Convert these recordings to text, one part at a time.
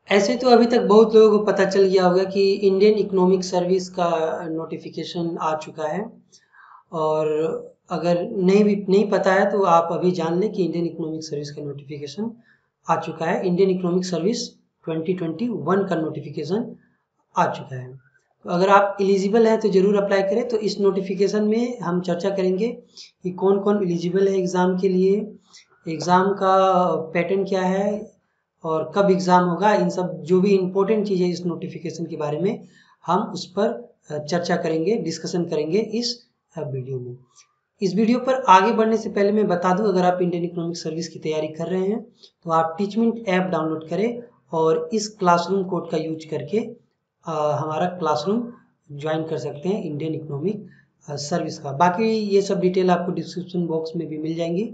ऐसे तो अभी तक बहुत लोगों को पता चल गया होगा कि इंडियन इकोनॉमिक सर्विस का नोटिफिकेशन आ चुका है। और अगर नहीं पता है तो आप अभी जान लें कि इंडियन इकोनॉमिक सर्विस का नोटिफिकेशन आ चुका है। इंडियन इकोनॉमिक सर्विस 2021 का नोटिफिकेशन आ चुका है। तो अगर आप एलिजिबल हैं तो ज़रूर अप्लाई करें। तो इस नोटिफिकेशन में हम चर्चा करेंगे कि कौन कौन एलिजिबल है एग्ज़ाम के लिए, एग्ज़ाम का पैटर्न क्या है और कब एग्ज़ाम होगा। इन सब जो भी इम्पोर्टेंट चीज़ें इस नोटिफिकेशन के बारे में हम उस पर चर्चा करेंगे, डिस्कशन करेंगे इस वीडियो में। इस वीडियो पर आगे बढ़ने से पहले मैं बता दूं, अगर आप इंडियन इकोनॉमिक सर्विस की तैयारी कर रहे हैं तो आप टीचमिंट ऐप डाउनलोड करें और इस क्लासरूम कोड का यूज करके हमारा क्लासरूम ज्वाइन कर सकते हैं इंडियन इकोनॉमिक सर्विस का। बाकी ये सब डिटेल आपको डिस्क्रिप्शन बॉक्स में भी मिल जाएंगी,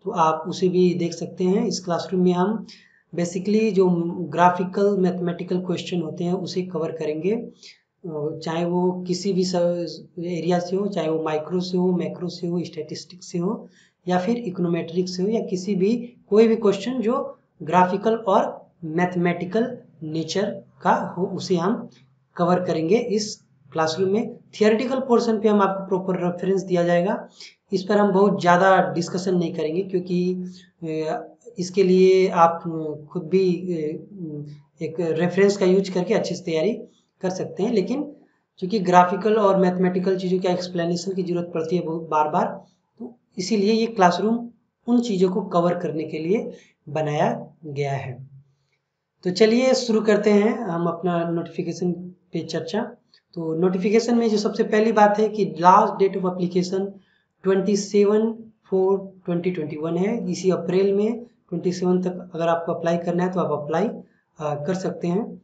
तो आप उसे भी देख सकते हैं। इस क्लासरूम में हम बेसिकली जो ग्राफिकल मैथमेटिकल क्वेश्चन होते हैं उसे कवर करेंगे, चाहे वो किसी भी एरिया से हो, चाहे वो माइक्रो से हो, मैक्रो से हो, स्टैटिस्टिक्स से हो या फिर इकोनोमेट्रिक्स से हो, या किसी भी कोई भी क्वेश्चन जो ग्राफिकल और मैथमेटिकल नेचर का हो उसे हम कवर करेंगे इस क्लासरूम में। थियोरेटिकल पोर्शन पे हम आपको प्रॉपर रेफरेंस दिया जाएगा। इस पर हम बहुत ज़्यादा डिस्कशन नहीं करेंगे क्योंकि इसके लिए आप खुद भी एक रेफरेंस का यूज करके अच्छे से तैयारी कर सकते हैं। लेकिन क्योंकि ग्राफिकल और मैथमेटिकल चीज़ों का एक्सप्लेनेशन की ज़रूरत पड़ती है बहुत बार बार, तो इसीलिए ये क्लासरूम उन चीज़ों को कवर करने के लिए बनाया गया है। तो चलिए शुरू करते हैं हम अपना नोटिफिकेशन पे चर्चा। तो नोटिफिकेशन में जो सबसे पहली बात है कि लास्ट डेट ऑफ एप्लीकेशन 27/4/2021 है। इसी अप्रैल में 27 तक अगर आपको अप्लाई करना है तो आप अप्लाई कर सकते हैं।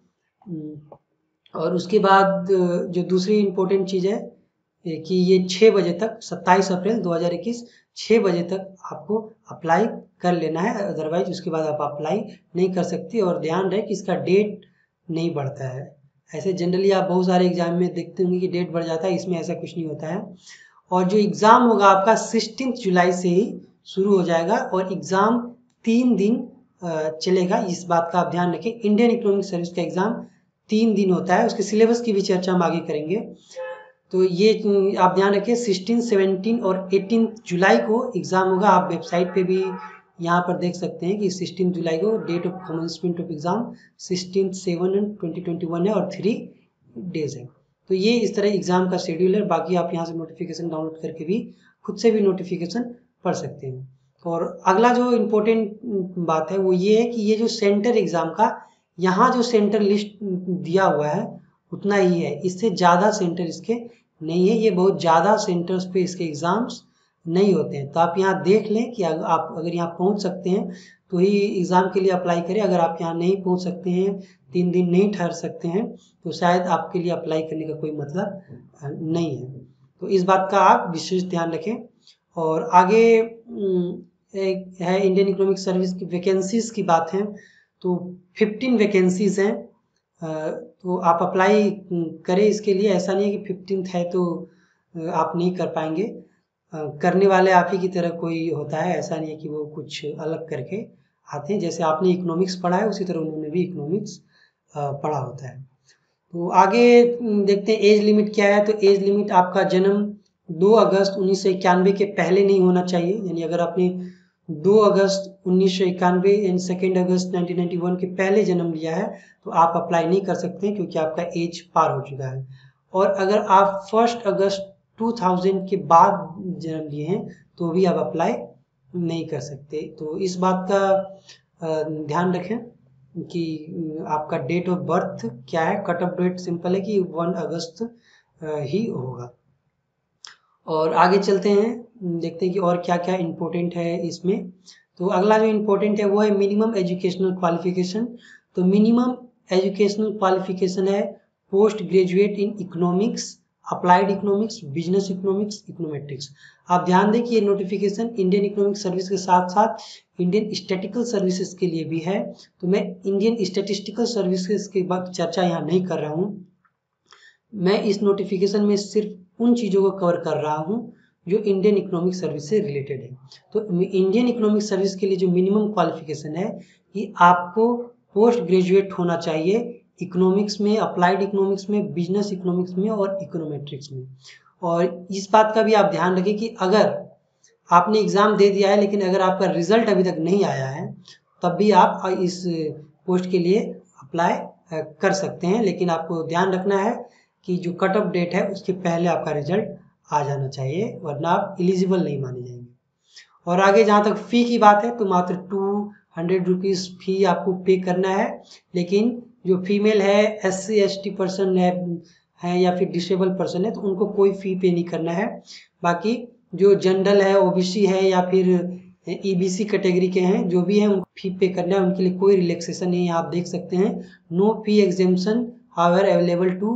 और उसके बाद जो दूसरी इम्पोर्टेंट चीज़ है कि ये 6 बजे तक 27 अप्रैल 2021 6 बजे तक आपको अप्लाई कर लेना है, अदरवाइज उसके बाद आप अप्लाई नहीं कर सकते। और ध्यान रहे कि इसका डेट नहीं बढ़ता है। ऐसे जनरली आप बहुत सारे एग्जाम में देखते होंगे कि डेट बढ़ जाता है, इसमें ऐसा कुछ नहीं होता है। और जो एग्ज़ाम होगा आपका 16 जुलाई से ही शुरू हो जाएगा और एग्ज़ाम 3 दिन चलेगा। इस बात का आप ध्यान रखें। इंडियन इकोनॉमिक सर्विस का एग्ज़ाम 3 दिन होता है। उसके सिलेबस की भी चर्चा हम आगे करेंगे। तो ये आप ध्यान रखिए 16, 17 और 18 जुलाई को एग्ज़ाम होगा। आप वेबसाइट पे भी यहाँ पर देख सकते हैं कि 16 जुलाई को date of commencement of exam 16/7/2021 है और 3 डेज है। तो ये इस तरह एग्ज़ाम का शेड्यूल है। बाकी आप यहाँ से नोटिफिकेशन डाउनलोड करके भी खुद से भी नोटिफिकेशन पढ़ सकते हैं। और अगला जो इम्पोर्टेंट बात है वो ये है कि ये जो सेंटर एग्ज़ाम का यहाँ जो सेंटर लिस्ट दिया हुआ है उतना ही है, इससे ज़्यादा सेंटर इसके नहीं है। ये बहुत ज़्यादा सेंटर्स पे इसके एग्ज़ाम्स नहीं होते हैं। तो आप यहाँ देख लें कि आप अगर यहाँ पहुँच सकते हैं तो ही एग्ज़ाम के लिए अप्लाई करें। अगर आप यहाँ नहीं पहुँच सकते हैं, 3 दिन नहीं ठहर सकते हैं, तो शायद आपके लिए अप्लाई करने का कोई मतलब नहीं है। तो इस बात का आप विशेष ध्यान रखें। और आगे एक है इंडियन इकोनॉमिक सर्विस की वैकेंसीज की बात है। तो 15 वैकेंसीज हैं। तो आप अप्लाई करें इसके लिए। ऐसा नहीं है कि 15th है तो आप नहीं कर पाएंगे। करने वाले आप ही की तरह कोई होता है, ऐसा नहीं है कि वो कुछ अलग करके आते हैं। जैसे आपने इकोनॉमिक्स पढ़ा है उसी तरह उन्होंने भी इकोनॉमिक्स पढ़ा होता है। तो आगे देखते हैं एज लिमिट क्या है। तो एज लिमिट आपका जन्म 2 अगस्त 1991 के पहले नहीं होना चाहिए। यानी अगर आपने 2 अगस्त 1991 एंड 2 अगस्त 1991 के पहले जन्म लिया है तो आप अप्लाई नहीं कर सकते हैं क्योंकि आपका एज पार हो चुका है। और अगर आप 1 अगस्त 2000 के बाद जन्म लिए हैं तो भी आप अप्लाई नहीं कर सकते। तो इस बात का ध्यान रखें कि आपका डेट ऑफ बर्थ क्या है। कट ऑफ डेट सिंपल है कि 1 अगस्त ही होगा। और आगे चलते हैं, देखते हैं कि और क्या क्या इम्पोर्टेंट है इसमें। तो अगला जो इम्पोर्टेंट है वो है मिनिमम एजुकेशनल क्वालिफिकेशन। तो मिनिमम एजुकेशनल क्वालिफिकेशन है post graduate in economics, applied economics, business economics, econometrics. आप ध्यान दें कि ये नोटिफिकेशन इंडियन इकोनॉमिक सर्विस के साथ साथ इंडियन स्टैटिस्टिकल सर्विसेज के लिए भी है। तो मैं इंडियन स्टैटिस्टिकल सर्विसेज के बाद चर्चा यहाँ नहीं कर रहा हूँ। मैं इस नोटिफिकेशन में सिर्फ उन चीज़ों को कवर कर रहा हूँ जो इंडियन इकोनॉमिक सर्विस से रिलेटेड है। तो इंडियन इकोनॉमिक सर्विस के लिए जो मिनिमम क्वालिफिकेशन है कि आपको पोस्ट ग्रेजुएट होना चाहिए इकोनॉमिक्स में, अप्लाइड इकोनॉमिक्स में, बिजनेस इकोनॉमिक्स में और इकोनोमेट्रिक्स में। और इस बात का भी आप ध्यान रखें कि अगर आपने एग्ज़ाम दे दिया है लेकिन अगर आपका रिजल्ट अभी तक नहीं आया है तब भी आप इस पोस्ट के लिए अप्लाई कर सकते हैं, लेकिन आपको ध्यान रखना है कि जो कट ऑफ डेट है उसके पहले आपका रिजल्ट आ जाना चाहिए, वरना आप एलिजिबल नहीं माने जाएंगे। और आगे जहाँ तक फ़ी की बात है तो मात्र 200 रुपीज़ फ़ी आपको पे करना है, लेकिन जो फीमेल है, SC/ST पर्सन है या फिर डिसेबल पर्सन है तो उनको कोई फ़ी पे नहीं करना है। बाकी जो जनरल है, OBC है या फिर EBC कैटेगरी के हैं, जो भी हैं उनको फी पे करना है, उनके लिए कोई रिलैक्सेशन नहीं है। आप देख सकते हैं no fee exemption however available to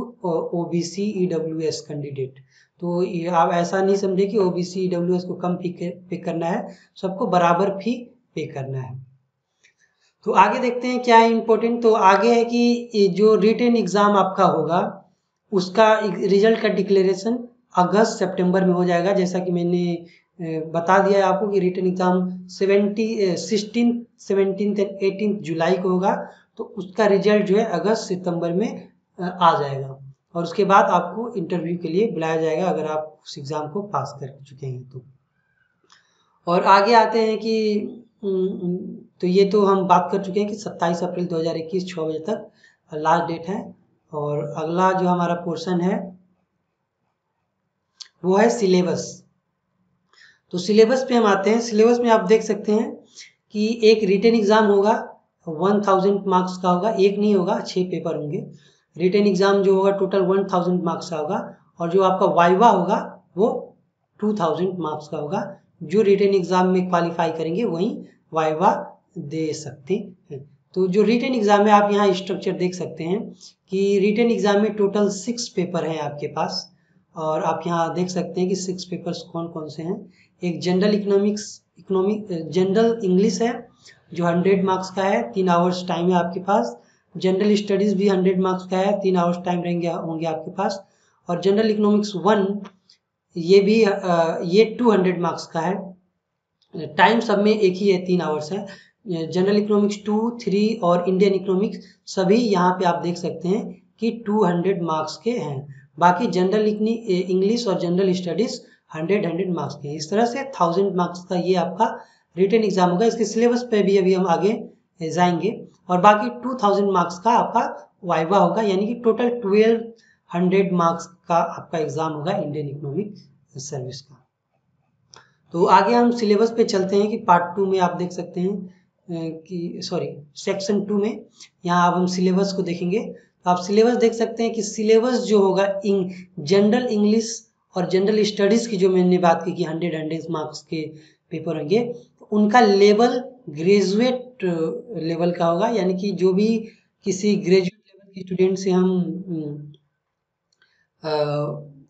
OBC EWS candidate. तो आप ऐसा नहीं समझे कि OBC EWS को कम फी पे करना है, सबको बराबर फी पे करना है। तो आगे देखते हैं क्या है इम्पोर्टेंट। तो आगे है कि जो रिटन एग्ज़ाम आपका होगा उसका रिजल्ट का डिक्लेरेशन अगस्त सितंबर में हो जाएगा। जैसा कि मैंने बता दिया है आपको कि रिटन एग्ज़ाम 16, 17 एंड 18 जुलाई को होगा, तो उसका रिजल्ट जो है अगस्त सितंबर में आ जाएगा और उसके बाद आपको इंटरव्यू के लिए बुलाया जाएगा अगर आप उस एग्ज़ाम को पास कर चुके हैं तो। और आगे आते हैं कि तो ये तो हम बात कर चुके हैं कि 27 अप्रैल 2021 6 बजे तक लास्ट डेट है। और अगला जो हमारा पोर्शन है वो है सिलेबस। तो सिलेबस पे हम आते हैं। सिलेबस में आप देख सकते हैं कि एक रिटन एग्ज़ाम होगा 1000 मार्क्स का होगा, एक नहीं होगा 6 पेपर होंगे। रिटन एग्ज़ाम जो होगा टोटल 1000 मार्क्स का होगा और जो आपका वाइवा होगा वो 2000 मार्क्स का होगा। जो रिटन एग्ज़ाम में क्वालिफाई करेंगे वही वाइवा दे सकते हैं। तो जो रिटन एग्ज़ाम है आप यहाँ स्ट्रक्चर देख सकते हैं कि रिटन एग्ज़ाम में टोटल 6 पेपर हैं आपके पास और आप यहाँ देख सकते हैं कि 6 पेपर्स कौन कौन से हैं। एक जनरल जनरल इंग्लिश है जो 100 मार्क्स का है, 3 आवर्स टाइम है आपके पास। जनरल स्टडीज़ भी 100 मार्क्स का है, 3 आवर्स टाइम होंगे आपके पास। और जनरल इकोनॉमिक्स 1 ये 200 मार्क्स का है। टाइम सब में एक ही है, 3 आवर्स है। जनरल इकोनॉमिक्स 2, 3 और इंडियन इकोनॉमिक्स सभी यहाँ पे आप देख सकते हैं कि 200 मार्क्स के हैं। बाकी जनरल इंग्लिश और जनरल स्टडीज़ 100 मार्क्स के हैं। इस तरह से 1000 मार्क्स का ये आपका रिटन एग्जाम होगा। इसके सिलेबस पे भी अभी हम आगे जाएंगे। और बाकी 2000 मार्क्स का आपका वाइवा होगा, यानी कि टोटल 1200 मार्क्स का आपका एग्जाम होगा इंडियन इकोनॉमिक सर्विस का। तो आगे हम सिलेबस पे चलते हैं कि पार्ट 2 में आप देख सकते हैं कि सेक्शन 2 में यहाँ अब हम सिलेबस को देखेंगे। तो आप सिलेबस देख सकते हैं कि सिलेबस जो होगा जनरल इंग्लिश और जनरल स्टडीज़ की जो मैंने बात की कि 100 मार्क्स के पेपर होंगे, तो उनका लेवल ग्रेजुएट लेवल का होगा, यानी कि जो भी किसी ग्रेजुएट लेवल के स्टूडेंट से हम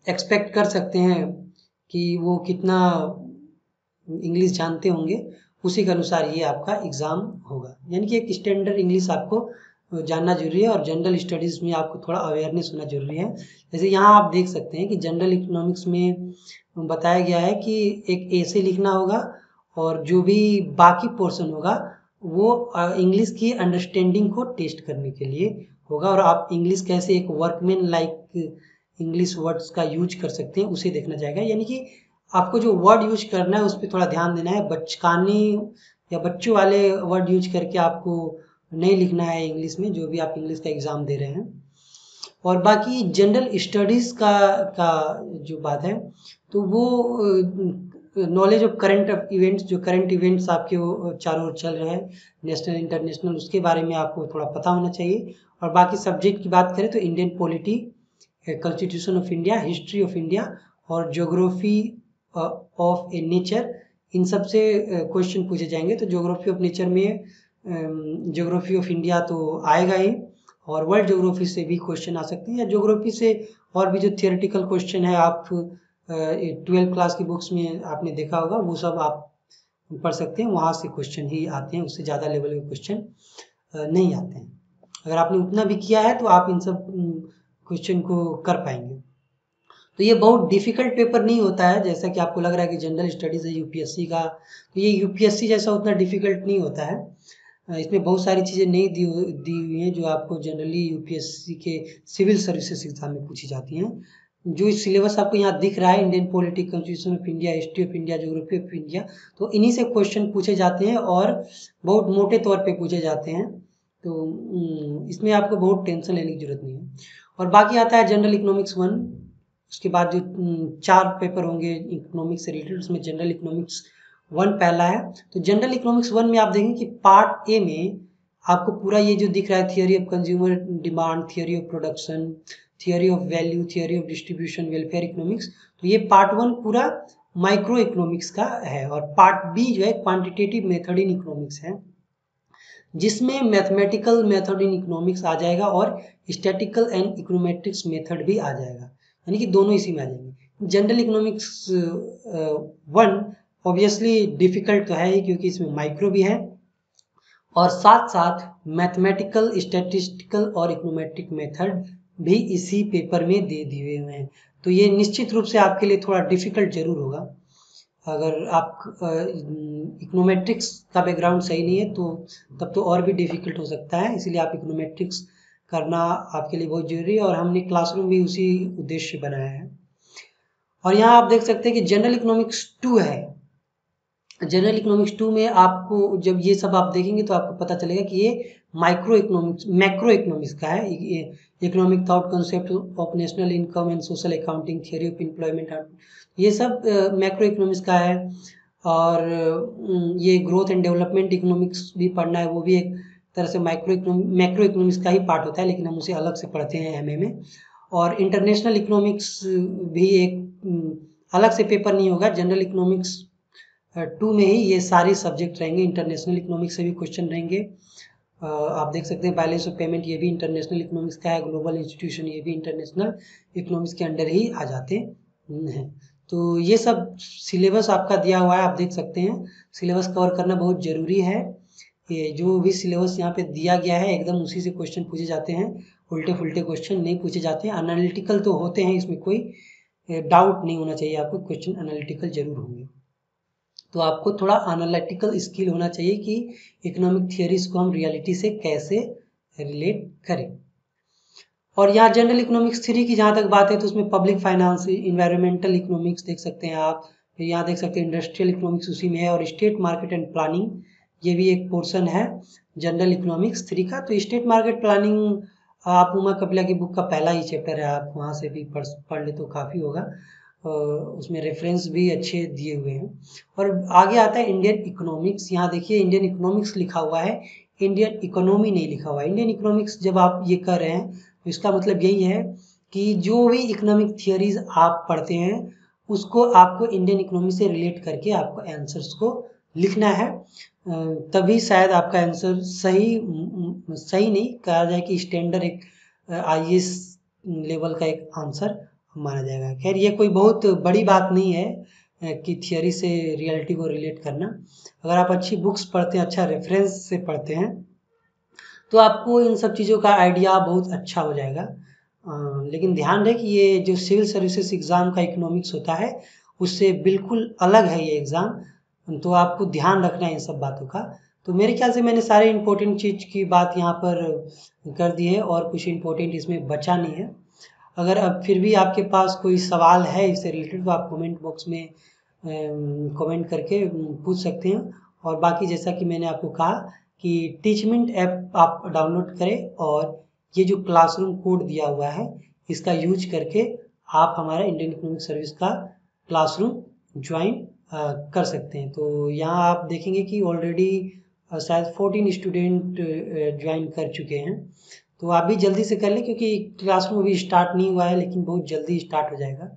एक्सपेक्ट कर सकते हैं कि वो कितना इंग्लिश जानते होंगे, उसी के अनुसार ये आपका एग्ज़ाम होगा। यानी कि एक स्टैंडर्ड इंग्लिश आपको जानना जरूरी है और जनरल स्टडीज़ में आपको थोड़ा अवेयरनेस होना जरूरी है। जैसे यहाँ आप देख सकते हैं कि जनरल इकोनॉमिक्स में बताया गया है कि एक ऐसे लिखना होगा और जो भी बाकी पोर्शन होगा वो इंग्लिश की अंडरस्टैंडिंग को टेस्ट करने के लिए होगा और आप इंग्लिश कैसे एक वर्कमैन लाइक इंग्लिश वर्ड्स का यूज कर सकते हैं उसे देखना चाहेगा। यानी कि आपको जो वर्ड यूज करना है उस पर थोड़ा ध्यान देना है। बचकाने या बच्चों वाले वर्ड यूज करके आपको नहीं लिखना है इंग्लिश में, जो भी आप इंग्लिश का एग्ज़ाम दे रहे हैं। और बाकी जनरल स्टडीज़ का जो बात है तो वो नॉलेज ऑफ करंट इवेंट्स, जो करंट इवेंट्स आपके चारों ओर चल रहे हैं नेशनल इंटरनेशनल, उसके बारे में आपको थोड़ा पता होना चाहिए। और बाकी सब्जेक्ट की बात करें तो Indian polity, constitution of India, history of India और ज्योग्राफी ऑफ ए नेचर, इन सब से क्वेश्चन पूछे जाएंगे। तो ज्योग्राफी ऑफ नेचर में ज्योग्राफी ऑफ इंडिया तो आएगा ही और वर्ल्ड ज्योग्राफी से भी क्वेश्चन आ सकते हैं, या ज्योग्राफी से और भी जो थियोरेटिकल क्वेश्चन है आप 12th क्लास की बुक्स में आपने देखा होगा वो सब आप पढ़ सकते हैं, वहाँ से क्वेश्चन ही आते हैं, उससे ज़्यादा लेवल के क्वेश्चन नहीं आते हैं। अगर आपने उतना भी किया है तो आप इन सब क्वेश्चन को कर पाएंगे। तो ये बहुत डिफ़िकल्ट पेपर नहीं होता है जैसा कि आपको लग रहा है कि जनरल स्टडीज़ है यूपीएससी का, तो ये यूपीएससी जैसा उतना डिफ़िकल्ट नहीं होता है। इसमें बहुत सारी चीज़ें नहीं दी हुई हैं जो आपको जनरली यूपीएससी के सिविल सर्विसेज एग्जाम में पूछी जाती हैं। जो सिलेबस आपको यहाँ दिख रहा है, Indian polity, constitution of India, history of India, geography of India, तो इन्हीं से क्वेश्चन पूछे जाते हैं और बहुत मोटे तौर पे पूछे जाते हैं। तो इसमें आपको बहुत टेंशन लेने की जरूरत नहीं है। और बाकी आता है जनरल इकोनॉमिक्स 1, उसके बाद जो 4 पेपर होंगे इकोनॉमिक्स से रिलेटेड, उसमें जनरल इकोनॉमिक्स 1 पहला है। तो जनरल इकोनॉमिक्स 1 में आप देखेंगे कि पार्ट ए में आपको पूरा ये जो दिख रहा है, theory of consumer demand, theory of production, theory of value, theory of distribution, welfare economics, तो ये पार्ट 1 पूरा माइक्रो इकोनॉमिक्स का है। और पार्ट बी जो है क्वांटिटेटिव मेथड इन इकोनॉमिक्स है, जिसमें मैथमेटिकल मेथड इन इकोनॉमिक्स आ जाएगा और स्टैटिकल एंड इकोनोमेट्रिक्स मेथड भी आ जाएगा, यानी कि दोनों इसी में आ जाएंगे। जनरल इकोनॉमिक्स 1 ऑब्वियसली डिफिकल्ट तो है ही, क्योंकि इसमें माइक्रो भी है और साथ साथ मैथमेटिकल, स्टैटिस्टिकल और इकोनोमेट्रिक मेथड भी इसी पेपर में दे दिए हुए हैं। तो ये निश्चित रूप से आपके लिए थोड़ा डिफिकल्ट जरूर होगा। अगर आप इकोनोमेट्रिक्स का बैकग्राउंड सही नहीं है तो तब तो और भी डिफिकल्ट हो सकता है, इसलिए आप इकोनोमेट्रिक्स करना आपके लिए बहुत जरूरी है और हमने क्लासरूम भी उसी उद्देश्य बनाया है। और यहाँ आप देख सकते हैं कि जनरल इकोनॉमिक्स 2 है। जनरल इकोनॉमिक्स 2 में आपको जब ये सब आप देखेंगे तो आपको पता चलेगा कि ये मैक्रो इकोनॉमिक्स का है। Economic thought, concept of national income and social accounting, theory of employment, ये सब मैक्रो इकोनॉमिक्स का है। और ये ग्रोथ एंड डेवलपमेंट इकोनॉमिक्स भी पढ़ना है, वो भी एक तरह से मैक्रो इकोनॉमिक्स का ही पार्ट होता है, लेकिन हम उसे अलग से पढ़ते हैं एमए में। और इंटरनेशनल इकोनॉमिक्स भी एक अलग से पेपर नहीं होगा, जनरल इकोनॉमिक्स 2 में ही ये सारे सब्जेक्ट रहेंगे। इंटरनेशनल इकोनॉमिक्स से भी क्वेश्चन रहेंगे। आप देख सकते हैं बैलेंस ऑफ पेमेंट, ये भी इंटरनेशनल इकोनॉमिक्स का है। ग्लोबल इंस्टीट्यूशन, ये भी इंटरनेशनल इकोनॉमिक्स के अंडर ही आ जाते हैं। तो ये सब सिलेबस आपका दिया हुआ है, आप देख सकते हैं। सिलेबस कवर करना बहुत ज़रूरी है। ये जो भी सिलेबस यहाँ पे दिया गया है एकदम उसी से क्वेश्चन पूछे जाते हैं, उल्टे फुल्टे क्वेश्चन नहीं पूछे जाते हैं। एनालिटिकल तो होते हैं, इसमें कोई डाउट नहीं होना चाहिए आपको, क्वेश्चन एनालिटिकल जरूर होंगे। तो आपको थोड़ा एनालिटिकल स्किल होना चाहिए कि इकोनॉमिक थियरीज को हम रियलिटी से कैसे रिलेट करें। और यहाँ जनरल इकोनॉमिक्स 3 की जहाँ तक बात है तो उसमें पब्लिक फाइनेंस, इन्वायरमेंटल इकोनॉमिक्स देख सकते हैं आप। फिर यहाँ देख सकते हैं इंडस्ट्रियल इकोनॉमिक्स उसी में है, और स्टेट मार्केट एंड प्लानिंग, ये भी एक पोर्शन है जनरल इकोनॉमिक्स 3 का। तो स्टेट मार्केट प्लानिंग आप उमा कपिला की बुक का पहला ही चैप्टर है, आप वहाँ से भी पढ़ ले तो काफ़ी होगा। उसमें रेफरेंस भी अच्छे दिए हुए हैं। और आगे आता है इंडियन इकोनॉमिक्स। यहाँ देखिए इंडियन इकोनॉमिक्स लिखा हुआ है, इंडियन इकोनॉमी नहीं लिखा हुआ है। इंडियन इकोनॉमिक्स जब आप ये कर रहे हैं तो इसका मतलब यही है कि जो भी इकोनॉमिक थियरीज आप पढ़ते हैं उसको आपको इंडियन इकोनॉमी से रिलेट करके आपको आंसर्स को लिखना है, तभी शायद आपका आंसर सही नहीं कहा जाए कि स्टैंडर्ड एक आईएएस लेवल का एक आंसर माना जाएगा। खैर ये कोई बहुत बड़ी बात नहीं है कि थियरी से रियलिटी को रिलेट करना। अगर आप अच्छी बुक्स पढ़ते हैं, अच्छा रेफरेंस से पढ़ते हैं, तो आपको इन सब चीज़ों का आइडिया बहुत अच्छा हो जाएगा। लेकिन ध्यान रहे कि ये जो सिविल सर्विसेज एग्ज़ाम का इकोनॉमिक्स होता है उससे बिल्कुल अलग है ये एग्ज़ाम, तो आपको ध्यान रखना है इन सब बातों का। तो मेरे ख्याल से मैंने सारे इम्पोर्टेंट चीज़ की बात यहाँ पर कर दी है और कुछ इम्पोर्टेंट इसमें बचा नहीं है। अगर अब फिर भी आपके पास कोई सवाल है इससे रिलेटेड तो आप कमेंट बॉक्स में कमेंट करके पूछ सकते हैं। और बाकी जैसा कि मैंने आपको कहा कि टीचमिंट ऐप आप डाउनलोड करें और ये जो क्लासरूम कोड दिया हुआ है इसका यूज करके आप हमारा इंडियन इकोनॉमिक सर्विस का क्लासरूम ज्वाइन कर सकते हैं। तो यहाँ आप देखेंगे कि ऑलरेडी शायद 14 स्टूडेंट ज्वाइन कर चुके हैं। तो आप भी जल्दी से कर लें क्योंकि क्लासरूम अभी स्टार्ट नहीं हुआ है, लेकिन बहुत जल्दी स्टार्ट हो जाएगा।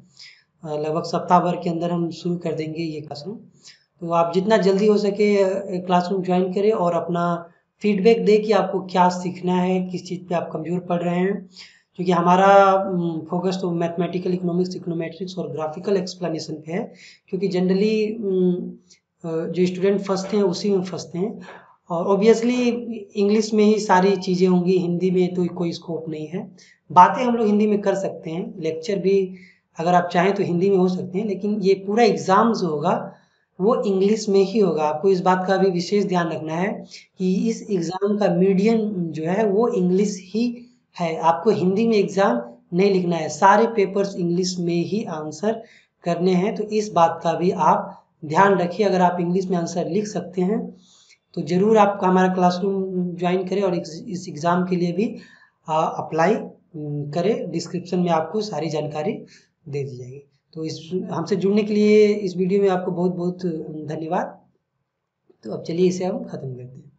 लगभग सप्ताह भर के अंदर हम शुरू कर देंगे ये क्लासरूम। तो आप जितना जल्दी हो सके क्लासरूम ज्वाइन करें और अपना फीडबैक दें कि आपको क्या सीखना है, किस चीज़ पे आप कमज़ोर पड़ रहे हैं। क्योंकि हमारा फोकस तो मैथमेटिकल इकोनॉमिक्स, इकोनोमेट्रिक्स और ग्राफिकल एक्सप्लेनेशन पे है, क्योंकि जनरली जो स्टूडेंट फंसते हैं उसी में फंसते हैं। और ऑब्वियसली इंग्लिश में ही सारी चीज़ें होंगी, हिंदी में तो कोई स्कोप नहीं है। बातें हम लोग हिंदी में कर सकते हैं, लेक्चर भी अगर आप चाहें तो हिंदी में हो सकते हैं, लेकिन ये पूरा एग्ज़ाम जो होगा वो इंग्लिश में ही होगा। आपको इस बात का भी विशेष ध्यान रखना है कि इस एग्ज़ाम का मीडियम जो है वो इंग्लिश ही है। आपको हिंदी में एग्ज़ाम नहीं लिखना है, सारे पेपर्स इंग्लिश में ही आंसर करने हैं। तो इस बात का भी आप ध्यान रखिए। अगर आप इंग्लिश में आंसर लिख सकते हैं तो ज़रूर आप हमारा क्लासरूम ज्वाइन करें और इस एग्ज़ाम के लिए भी अप्लाई करें। डिस्क्रिप्शन में आपको सारी जानकारी दे दी जाएगी। तो इस हमसे जुड़ने के लिए इस वीडियो में आपको बहुत बहुत धन्यवाद। तो अब चलिए इसे हम ख़त्म करते हैं।